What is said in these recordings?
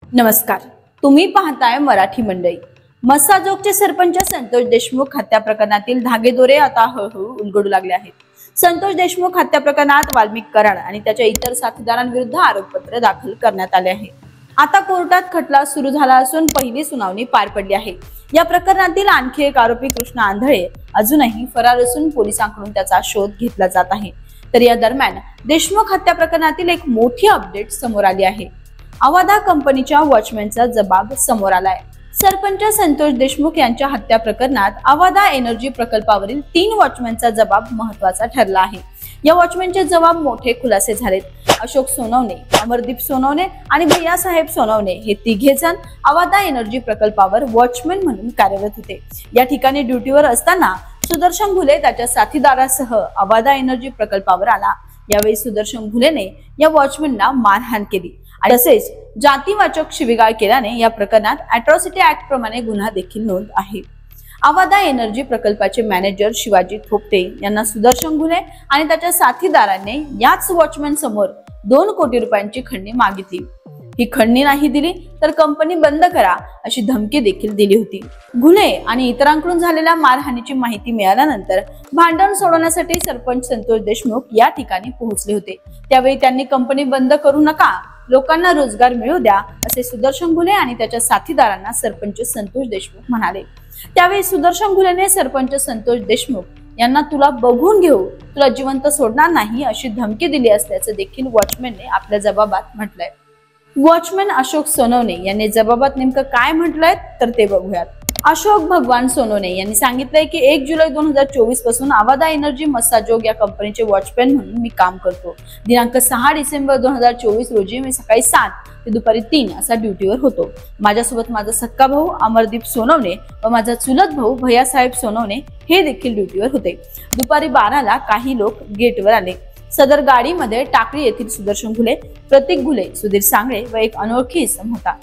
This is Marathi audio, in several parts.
नमस्कार, तुम्ही पाहताय मराठी मंडई। मस्साजोगचे सरपंच संतोष देशमुख हत्या प्रकरणातील धागेदोरे आता हळूहळू उलगडू लागले आहेत। संतोष देशमुख हत्या प्रकरणात वाल्मिक कराड आणि त्याच्या इतर साथीदारांविरुद्ध आरोपपत्र दाखल करण्यात आले आहे। आता कोर्टात खटला सुरू झाला असून पहिली सुनावणी पार पडली आहे। या प्रकरणातील आणखी एक आरोपी कृष्णा आंधळे अजूनही फरार असून पोलिसांकडून त्याचा शोध घेतला जात आहे। तर या दरम्यान देशमुख हत्या प्रकरणातील एक मोठी अपडेट समोर आली आहे। अवादा कंपनीच्या वॉचमॅनचा जबाब समोर आलाय। सरपंच संतोष देशमुख यांच्या हत्या प्रकरणात अवादा एनर्जी प्रकल्पावरील 3 वॉचमॅनचा जबाब महत्त्वाचा ठरला आहे। या वॉचमॅनचे जबाब मोठे खुलासे झालेत। अशोक सोनवणे, अमरदीप सोनवणे आणि भैयासाहेब सोनवणे हे तिघे जण अवादा एनर्जी प्रकल्पावर वॉचमॅन म्हणून कार्यरत होते। या ठिकाणी ड्युटीवर असताना सुदर्शन घुले त्याच्या साथीदारासह अवादा एनर्जी प्रकल्पावर आला। यावेळी सुदर्शन घुलेने या वॉचमॅनला मारहाण केली। तसेच जातीवाचक शिवीगाळ केल्याने या प्रकरणात अॅट्रॉसिटी ऍक्ट प्रमाणे गुन्हा देखील नोंद आहे। अवादा एनर्जी प्रकल्पाचे मॅनेजर शिवाजी थोपटे यांना सुदर्शन घुले आणि त्याच्या साथीदारांनी याच वॉचमॅन समोर 2 कोटी रुपयांची खंडणी मागितली। ही खंडणी नाही दिली तर कंपनी बंद करा अशी धमकी देखील दिली होती। घुले आणि इतरांकडून झालेल्या मारहाणीची माहिती मिळाल्यानंतर भांडण सोडवण्यासाठी सरपंच संतोष देशमुख या ठिकाणी पोहोचले होते। त्यावेळी त्यांनी कंपनी बंद करू नका, लोकांना रोजगार मिळू द्या असे सुदर्शन घुले आणि त्याच्या साथीदारांना सरपंच संतोष देशमुख म्हणाले। त्यावेळी सुदर्शन घुलेने सरपंच संतोष देशमुख यांना तुला बघून घेऊ, तुला जिवंत सोडणार नाही अशी धमकी दिली असल्याचं देखील वॉचमॅनने आपल्या जबाबात म्हटलंय। वॉचमॅन अशोक सोनवणे यांनी जबाबात नेमकं काय म्हटलंय तर ते बघूयात। अशोक भगवान सोनवणे यांनी सांगितलंय की 1 जुलै 2024 पासून अवादा एनर्जी मस्साजोग या कंपनीचे वॉचमॅन म्हणून मी काम करतो। दिनांक 6 डिसेंबर 2024 रोजी मी सकाळी 7 ते दुपारी 3 असा ड्युटीवर होतो। माझ्यासोबत माझा सक्का भाऊ अमरदीप सोनवणे व माझा चुलत भाऊ भैयासाहेब सोनवणे हे देखील ड्युटीवर होते। दुपारी 12 ला काही लोक गेटवर आले। सदर गाडीमध्ये टाकळी येथील सुदर्शन घुले, प्रतीक घुले, सुधीर सांगळे व एक अनोळखी इसम होता।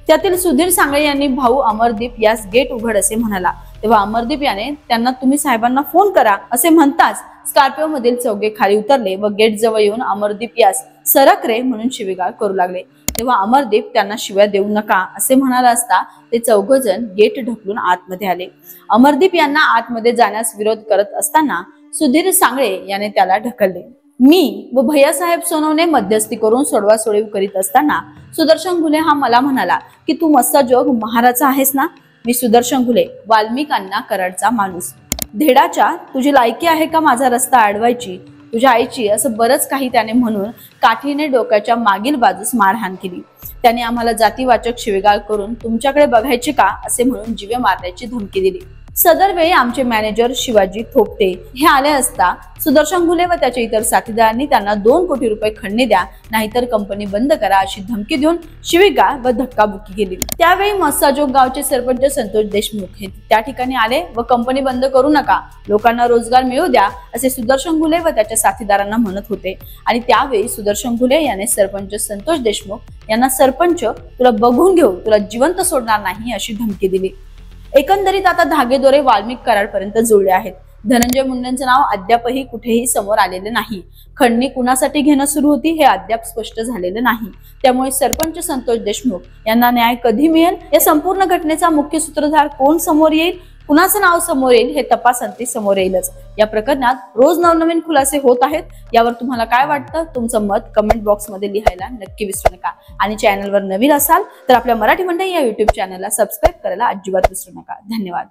त्यातील सुधीर सांगळे यांनी भाऊ अमरदीप यास गेट उघड असे म्हणाला, तेव्हा अमरदीप याने त्यांना तुम्ही साहेबांना फोन करा असे म्हणताच स्कॉर्पिओ मधील चौघे खाली उतरले व गेट जवळ येऊन अमरदीप यास सरक रे म्हणून शिवीगाळ करू लागले। तेव्हा अमरदीप त्यांना शिव्या देऊ नका असे म्हणाला असता ते चौघजण गेट ढकलून आतमध्ये आले। अमरदीप यांना आतमध्ये जाण्यास विरोध करत असताना सुधीर सांगळे याने त्याला ढकलले। मी व भैयासाहेब सोनवणे मध्यस्थी करून सोडवासोडवी करीत असताना सुदर्शन घुले हा मला म्हणाला की तू मस्साजोग महाराचा आहेस ना? मी सुदर्शन घुले, वाल्मिक अण्णा कराडचा माणूस, धेडाच्या तुझी लायकी आहे का माझा रस्ता अडवायची, तुझ्या आईची, असं बरंच काही त्याने म्हणून काठीने डोक्याच्या मागील बाजूस मारहाण केली। त्याने आम्हाला जातीवाचक शिवीगाळ करून तुमच्याकडे बघायचे का असे म्हणून जीवे मारण्याची धमकी दिली। सदर वेळी आमचे मॅनेजर शिवाजी थोपटे हे आले असता सुदर्शन घुले व त्याच्या इतर साथीदारांनी त्यांना 2 कोटी रुपये खंडणी द्या नाहीतर कंपनी बंद करा अशी धमकी देऊन शिवीगाळ व धक्काबुक्की केली। त्यावेळी मस्साजोग गावचे सरपंच संतोष देशमुख हे त्या ठिकाणी आले व कंपनी बंद करू नका, लोकांना रोजगार मिळू द्या असे सुदर्शन घुले व त्याच्या साथीदारांना म्हणत होते। आणि त्यावेळी सुदर्शन घुले याने सरपंच संतोष देशमुख यांना सरपंच तुला बघून घेऊ, तुला जिवंत सोडणार नाही अशी धमकी दिली। एकंदरीत आता धागेदोरे वाल्मिक कराड पर्यंत जुळले आहेत। धनंजय मुंडेंचे नाव अद्यापही कुठेही समोर आलेले नाही। खंडणी कुणासाठी घेणं सुरू होती हे अद्याप स्पष्ट झालेले नाही। त्यामुळे सरपंच संतोष देशमुख यांना न्याय कधी मिळेल, या संपूर्ण घटनेचा मुख्य सूत्रधार कोण समोर येईल, कुणाचं नाव समोर येईल हे तपासांती समोर येईलच। या प्रकरणात रोज नवनवीन खुलासे होत आहेत। यावर तुम्हाला काय वाटतं? तुमचं मत कमेंट बॉक्स मध्ये लिहायला नक्की विसरू नका। आणि चॅनलवर नवीन असाल तर आपल्या मराठी मंडई या YouTube चॅनलला सबस्क्राईब करायला अजिबात विसरू नका। धन्यवाद।